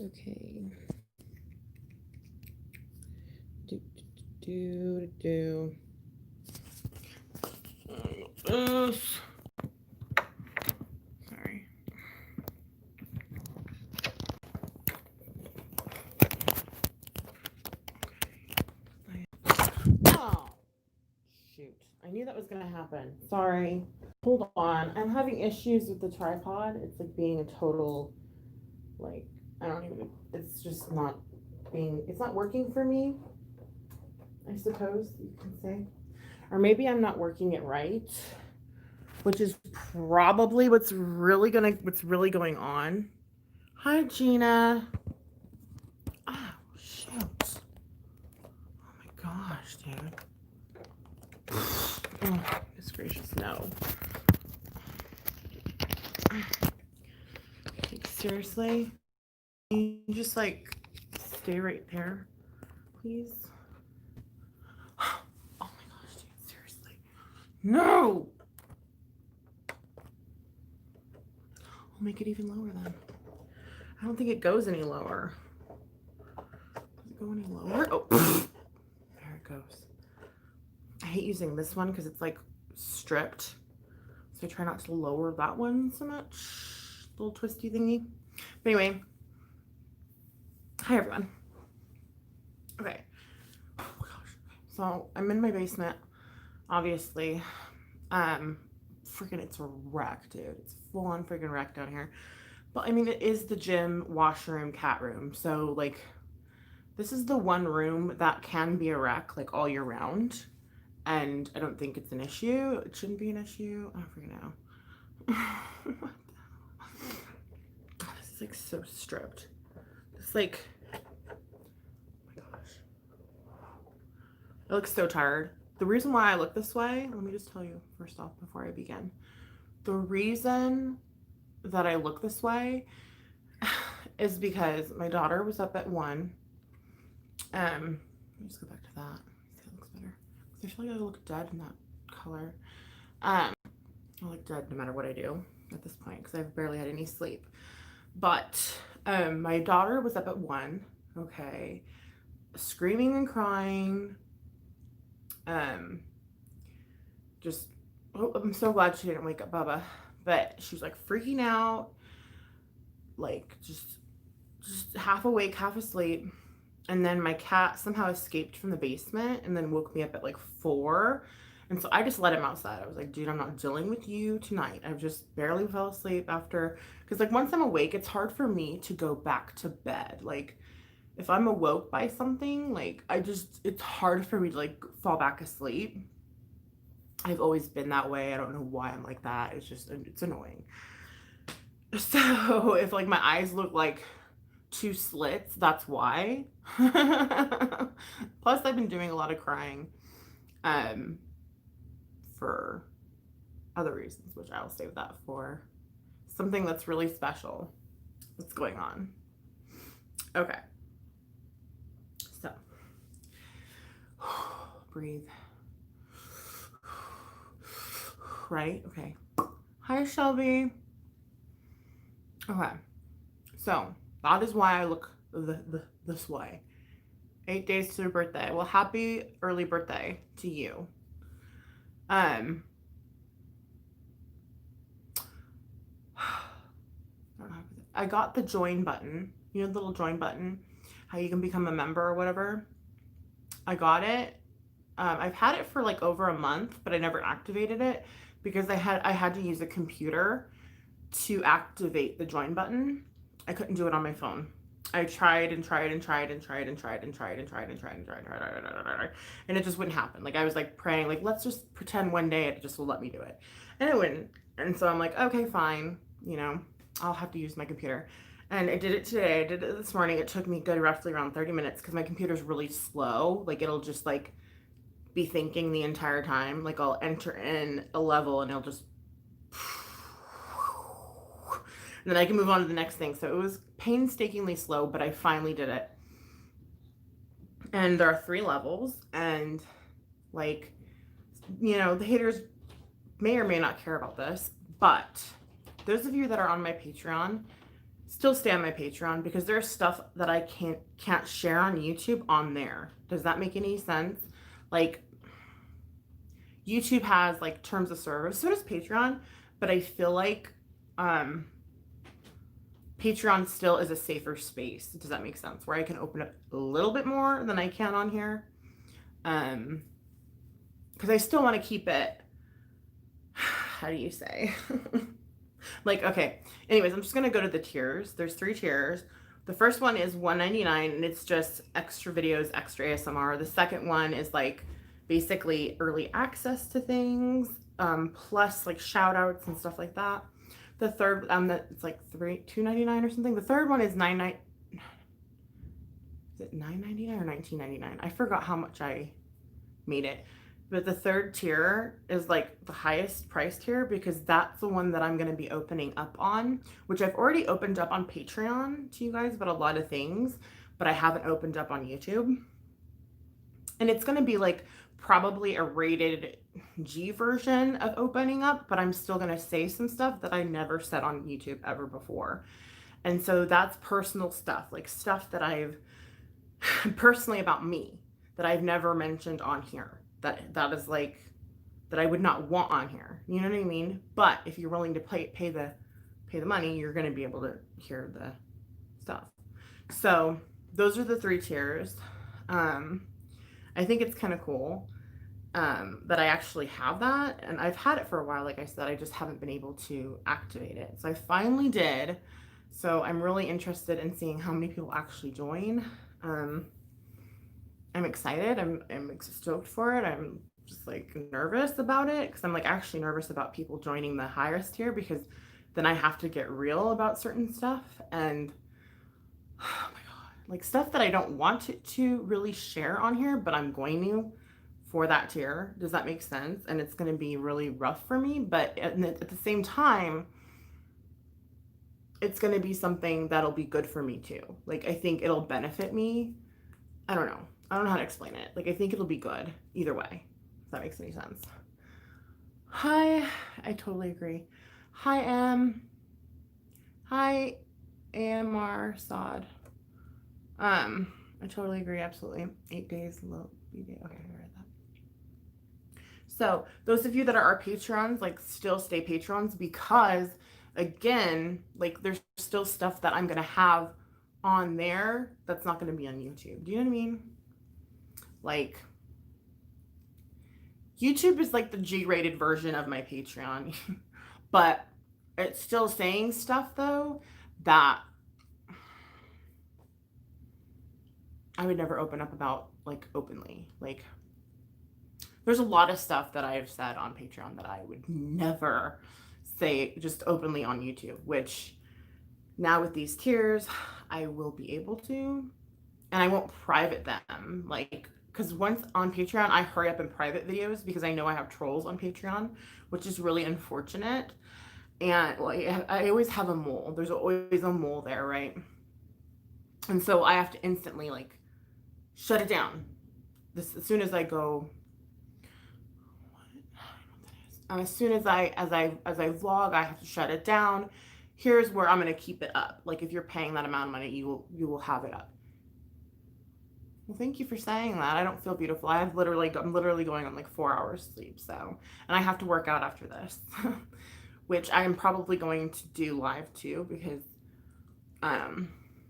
Okay. Do. Sorry. Oh, shoot. I knew that was going to happen. Sorry. Hold on. I'm having issues with the tripod. It's like being a total, like, I don't even, it's just not it's not working for me, I suppose you can say. Or maybe I'm not working it right, which is probably what's really going on. Hi, Gina. Oh, shoot. Oh my gosh, dude. Oh, goodness gracious, no. Like, seriously? Can you just, like, stay right there, please? Oh my gosh, dude, seriously. No! I'll make it even lower then. I don't think it goes any lower. Does it go any lower? Oh, there it goes. I hate using this one because it's like stripped. So I try not to lower that one so much. Little twisty thingy. But anyway, hi everyone. Okay. Oh gosh. So I'm in my basement, obviously. Freaking it's a wreck, dude. It's full on freaking wreck down here. But I mean, it is the gym, washroom, cat room. So like, this is the one room that can be a wreck like all year round. And I don't think it's an issue. It shouldn't be an issue. I don't freaking know. What the hell? God, this is like so stripped. It's like, oh my gosh. I look so tired. The reason why I look this way, let me just tell you first off before I begin. The reason that I look this way is because my daughter was up at 1. Let me just go back to that. See if it looks better. I feel like I look dead in that color. I look dead no matter what I do at this point because I've barely had any sleep. But my daughter was up at 1, okay, screaming and crying. Just, oh, I'm so glad she didn't wake up Bubba, but she was like freaking out, like just half awake, half asleep. And then my cat somehow escaped from the basement and then woke me up at like 4. And so I just let him outside. I was like, dude, I'm not dealing with you tonight. I've just barely fell asleep after. Because, like, once I'm awake, it's hard for me to go back to bed. Like, if I'm awoke by something, like, it's hard for me to, like, fall back asleep. I've always been that way. I don't know why I'm like that. It's annoying. So, if, like, my eyes look like 2 slits, that's why. Plus, I've been doing a lot of crying for other reasons, which I'll save that for something that's really special that's going on. Okay. So, breathe. Right? Okay. Hi, Shelby. Okay. So, that is why I look this way. 8 days to your birthday. Well, happy early birthday to you. I got the join button. You know the little join button? How you can become a member or whatever. I got it. I've had it for like over a month, but I never activated it because I had to use a computer to activate the join button. I couldn't do it on my phone. I tried and tried and tried and tried and tried and tried and tried and tried and tried and tried and it just wouldn't happen. Like I was like praying, like let's just pretend one day it just will let me do it, and it wouldn't. And so I'm like, okay, fine, I'll have to use my computer. And I did it today. I did it this morning. It took me good roughly around 30 minutes because my computer's really slow. Like it'll just like be thinking the entire time. Like I'll enter in a level and it'll just and then I can move on to the next thing. So it was painstakingly slow, but I finally did it. And there are 3 levels, and like, the haters may or may not care about this, but those of you that are on my Patreon, still stay on my Patreon because there's stuff that I can't share on YouTube on there. Does that make any sense? Like YouTube has like terms of service, so does Patreon, but I feel like Patreon still is a safer space. Does that make sense? Where I can open up a little bit more than I can on here. Because I still want to keep it, how do you say? Like, okay. Anyways, I'm just going to go to the tiers. There's 3 tiers. The first one is $1.99 and it's just extra videos, extra ASMR. The second one is like basically early access to things, plus like shout outs and stuff like that. The third, it's like $2.99 or something. The third one is $9.99. Is it $9.99 or $19.99? I forgot how much I made it. But the third tier is like the highest price tier because that's the one that I'm going to be opening up on, which I've already opened up on Patreon to you guys about a lot of things, but I haven't opened up on YouTube. And it's going to be like probably a rated G version of opening up, but I'm still going to say some stuff that I never said on YouTube ever before. And so that's personal stuff, like stuff that I've personally about me that I've never mentioned on here. That is like that I would not want on here. You know what I mean? But if you're willing to pay the money, you're going to be able to hear the stuff. So those are the 3 tiers. I think it's kind of cool that I actually have that, and I've had it for a while. Like I said, I just haven't been able to activate it. So I finally did. So I'm really interested in seeing how many people actually join. I'm excited. I'm stoked for it. I'm just like nervous about it because I'm like actually nervous about people joining the highest tier because then I have to get real about certain stuff and oh my God, like stuff that I don't want to really share on here, but I'm going to for that tier. Does that make sense? And it's going to be really rough for me, but at the same time, it's going to be something that'll be good for me too. Like I think it'll benefit me. I don't know how to explain it. Like, I think it'll be good either way, if that makes any sense. Hi, I totally agree. Hi, Hi, AMR Sod. I totally agree, absolutely. 8 days, low day. Okay, I read that. So, those of you that are our patrons, like, still stay patrons because, again, like, there's still stuff that I'm going to have on there that's not going to be on YouTube. Do you know what I mean? Like, YouTube is like the G-rated version of my Patreon, but it's still saying stuff though that I would never open up about like openly. Like, there's a lot of stuff that I've said on Patreon that I would never say just openly on YouTube, which now with these tiers, I will be able to, and I won't private them. Like, because once on Patreon, I hurry up and private videos because I know I have trolls on Patreon, which is really unfortunate. And like, I always have a mole. There's always a mole there, right? And so I have to instantly like shut it down. As soon as I go, as soon as I vlog, I have to shut it down. Here's where I'm gonna keep it up. Like if you're paying that amount of money, you will have it up. Well, thank you for saying that. I don't feel beautiful. I'm literally going on like 4 hours sleep. So, and I have to work out after this, which I am probably going to do live too because, I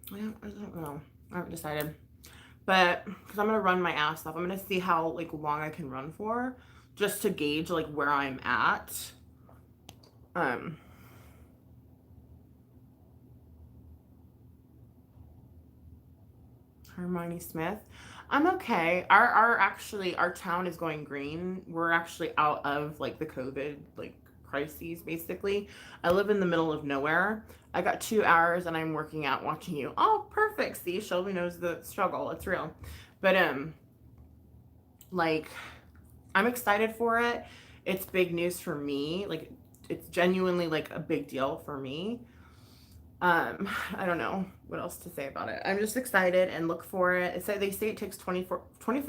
don't know. I haven't decided, but because I'm going to run my ass off. I'm going to see how like long I can run for just to gauge like where I'm at. Hermione Smith. I'm okay. Our town is going green. We're actually out of like the COVID like crises basically. I live in the middle of nowhere. I got 2 hours and I'm working out watching you. Oh, perfect. See, Shelby knows the struggle. It's real. But like I'm excited for it. It's big news for me. Like it's genuinely like a big deal for me. I don't know what else to say about it. I'm just excited and look for it. They say it takes 24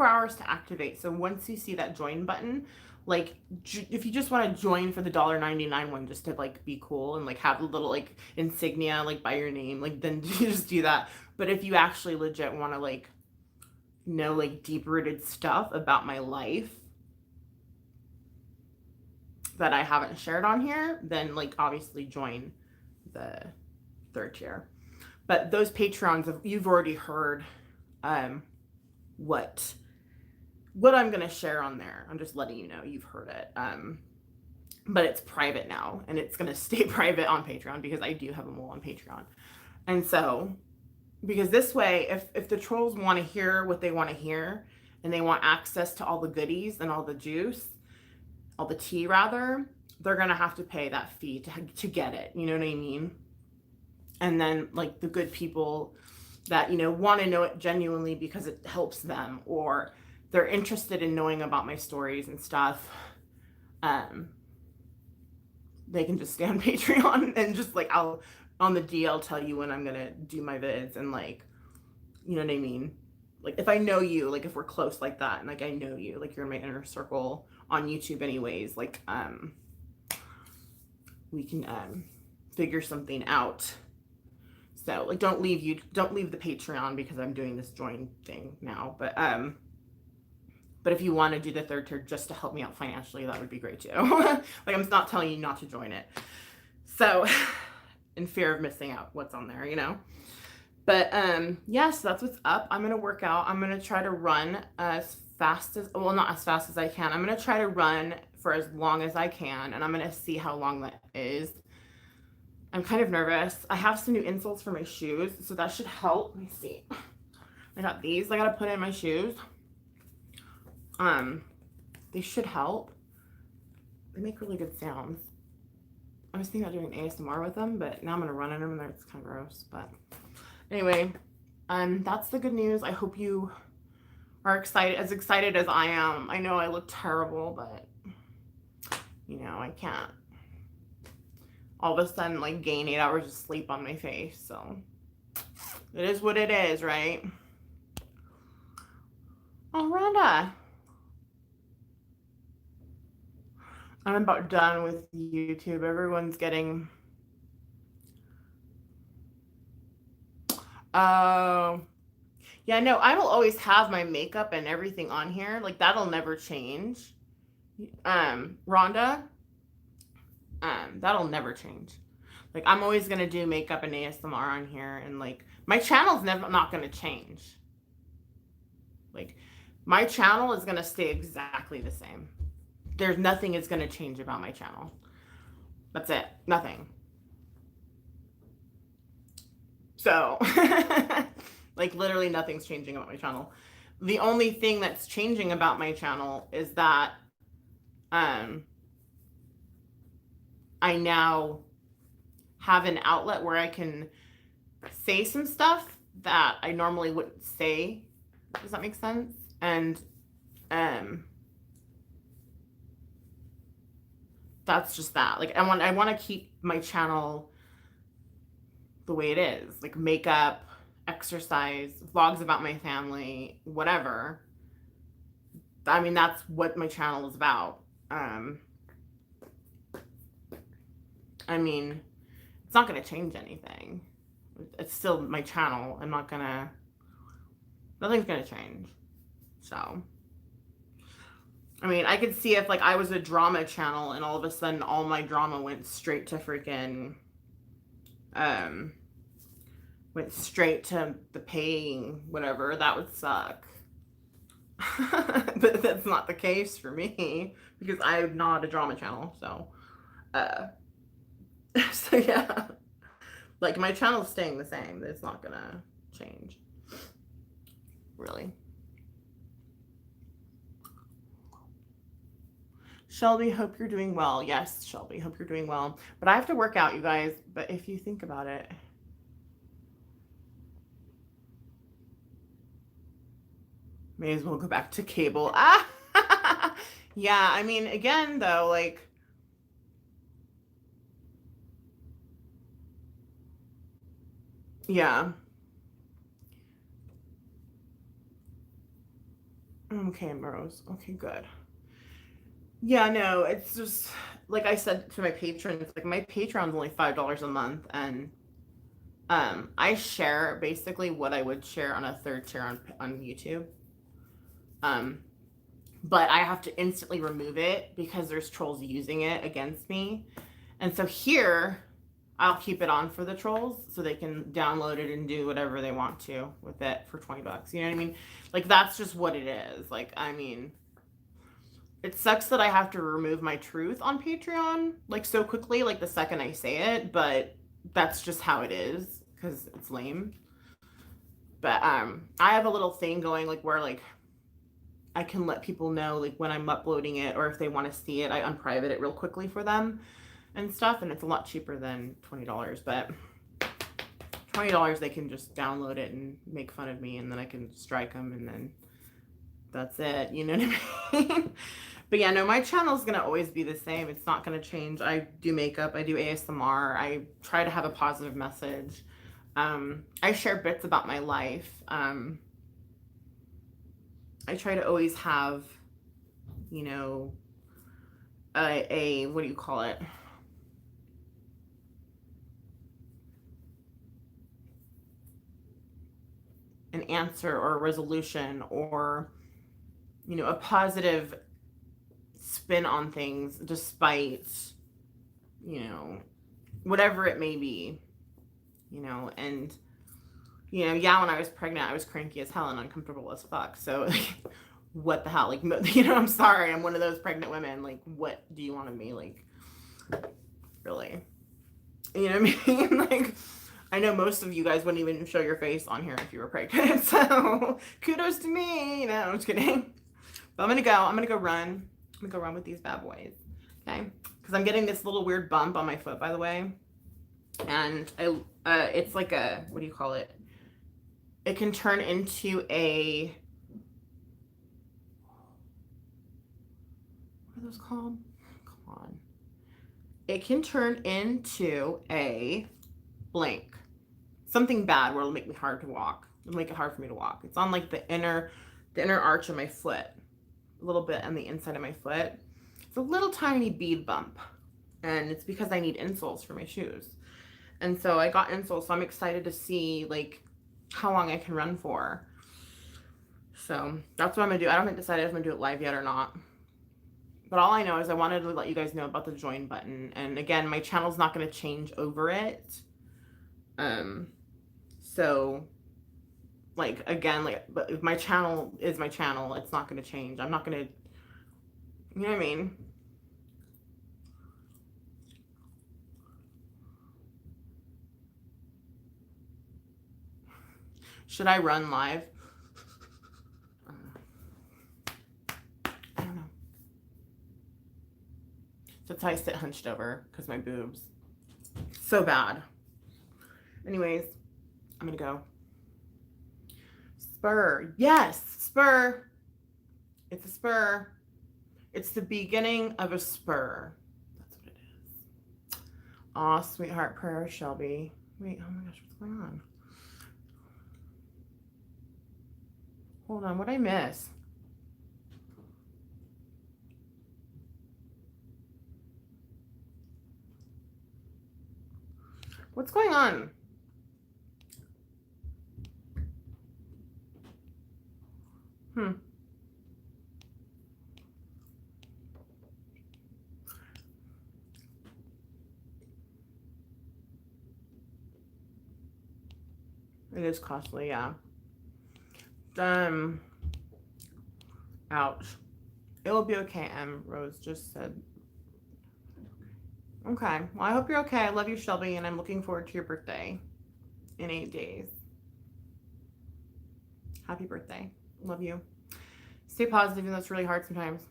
hours to activate. So once you see that join button, like if you just want to join for the $1.99 one just to like be cool and like have a little like insignia like by your name, like then you just do that. But if you actually legit want to like know like deep rooted stuff about my life that I haven't shared on here, then like obviously join the 3rd tier. But those Patreons, you've already heard what I'm going to share on there. I'm just letting you know you've heard it. But it's private now, and it's going to stay private on Patreon because I do have a mole on Patreon. And so, because this way, if the trolls want to hear what they want to hear, and they want access to all the goodies and all the juice, all the tea rather, they're going to have to pay that fee to get it. You know what I mean? And then like the good people that, you know, want to know it genuinely because it helps them, or they're interested in knowing about my stories and stuff, they can just stay on Patreon and just like I'll tell you when I'm gonna do my vids, and like, you know what I mean? Like if I know you, like if we're close like that, and like I know you, like you're in my inner circle on YouTube anyways, like we can figure something out. So like don't leave the Patreon because I'm doing this join thing now. But if you want to do the 3rd tier just to help me out financially, that would be great too. Like I'm not telling you not to join it. So in fear of missing out what's on there, you know. But yes, that's what's up. I'm gonna work out. I'm gonna try to run as fast as, well, not as fast as I can. I'm gonna try to run for as long as I can, and I'm gonna see how long that is. I'm kind of nervous. I have some new insoles for my shoes, so that should help. Let me see. I got these. I gotta put in my shoes. They should help. They make really good sounds. I was thinking about doing ASMR with them, but now I'm gonna run in them, and it's kind of gross. But anyway, that's the good news. I hope you are as excited as I am. I know I look terrible, but you know I can't all of a sudden like gain 8 hours of sleep on my face. So it is what it is, right? Oh, Rhonda. I'm about done with YouTube. Everyone's getting... Oh. Yeah, no, I will always have my makeup and everything on here. Like, that'll never change. Rhonda, that'll never change. Like, I'm always going to do makeup and ASMR on here. And, like, my channel's not going to change. Like, my channel is going to stay exactly the same. There's nothing is going to change about my channel. That's it. Nothing. So, like, literally nothing's changing about my channel. The only thing that's changing about my channel is that I now have an outlet where I can say some stuff that I normally wouldn't say. Does that make sense? And that's just that. Like, I want to keep my channel the way it is. Like, makeup, exercise, vlogs about my family, whatever. I mean, that's what my channel is about. I mean, it's not going to change anything. It's still my channel. Nothing's going to change. So, I mean, I could see if, like, I was a drama channel and all of a sudden all my drama went straight to freaking, went straight to the paying, whatever. That would suck. But that's not the case for me because I'm not a drama channel. So, so yeah, like, my channel's staying the same. It's not gonna change, really. Shelby, hope you're doing well. Yes, Shelby, hope you're doing well. But I have to work out, you guys. But if you think about it, may as well go back to cable. Ah, yeah. I mean, again, though, like, yeah. Okay, Rose. Okay, good. Yeah, no, it's just like I said to my patrons, like my Patreon's only $5 a month, and I share basically what I would share on a third tier on YouTube. Um, but I have to instantly remove it because there's trolls using it against me. And so here, I'll keep it on for the trolls so they can download it and do whatever they want to with it for $20. You know what I mean? Like that's just what it is. Like I mean, it sucks that I have to remove my truth on Patreon like so quickly, like the second I say it, but that's just how it is because it's lame. But I have a little thing going like where like I can let people know like when I'm uploading it or if they want to see it, I unprivate it real quickly for them and stuff, and it's a lot cheaper than $20. But $20 they can just download it and make fun of me, and then I can strike them, and then that's it. You know what I mean? But yeah, no, my channel is gonna always be the same. It's not gonna change. I do makeup. I do ASMR. I try to have a positive message. I share bits about my life. I try to always have, you know, a what do you call it? An answer or a resolution or, you know, a positive spin on things despite, you know, whatever it may be, you know, and, you know, yeah, when I was pregnant, I was cranky as hell and uncomfortable as fuck. So, what the hell? Like, you know, I'm sorry. I'm one of those pregnant women. Like, what do you want of me? Like, really? You know what I mean? Like, I know most of you guys wouldn't even show your face on here if you were pregnant. So, kudos to me. No, I'm just kidding. But I'm gonna go run. I'm gonna go run with these bad boys. Okay? Because I'm getting this little weird bump on my foot, by the way. And it's like a, what do you call it? It can turn into a, what are those called? Come on. It can turn into a blank. Something bad where it'll make me hard to walk. It'll make it hard for me to walk. It's on like the inner arch of my foot. A little bit on the inside of my foot. It's a little tiny bead bump. And it's because I need insoles for my shoes. And so I got insoles, so I'm excited to see like how long I can run for. So that's what I'm gonna do. I haven't decided if I'm gonna do it live yet or not. But all I know is I wanted to let you guys know about the join button. And again, my channel's not gonna change over it. So like again, like but if my channel is my channel, it's not gonna change. I'm not gonna, you know what I mean? Should I run live? I don't know. That's how I sit hunched over because my boobs. So bad. Anyways, I'm gonna go. Spur. Yes, spur. It's a spur. It's the beginning of a spur. That's what it is. Aw, sweetheart prayer, Shelby. Wait, oh my gosh, what's going on? Hold on, what'd I miss? What's going on? It is costly, yeah. Ouch. It will be okay, Rose just said. Okay. Well, I hope you're okay. I love you, Shelby, and I'm looking forward to your birthday in 8 days. Happy birthday. Love you. Stay positive, and that's really hard sometimes.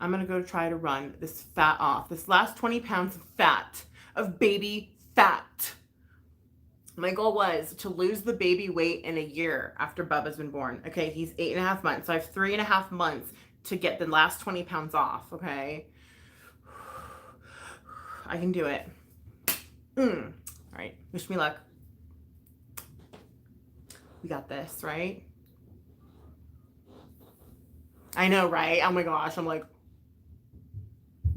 I'm going to go try to run this fat off. This last 20 pounds of fat, of baby fat. My goal was to lose the baby weight in a year after Bubba's been born. Okay, he's 8.5 months. So I have 3.5 months to get the last 20 pounds off, okay? I can do it. All right, wish me luck. We got this, right? I know, right? Oh my gosh, I'm like,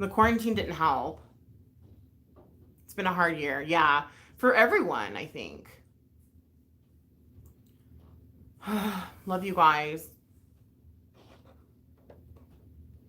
The quarantine didn't help. It's been a hard year. Yeah. For everyone, I think. Love you guys.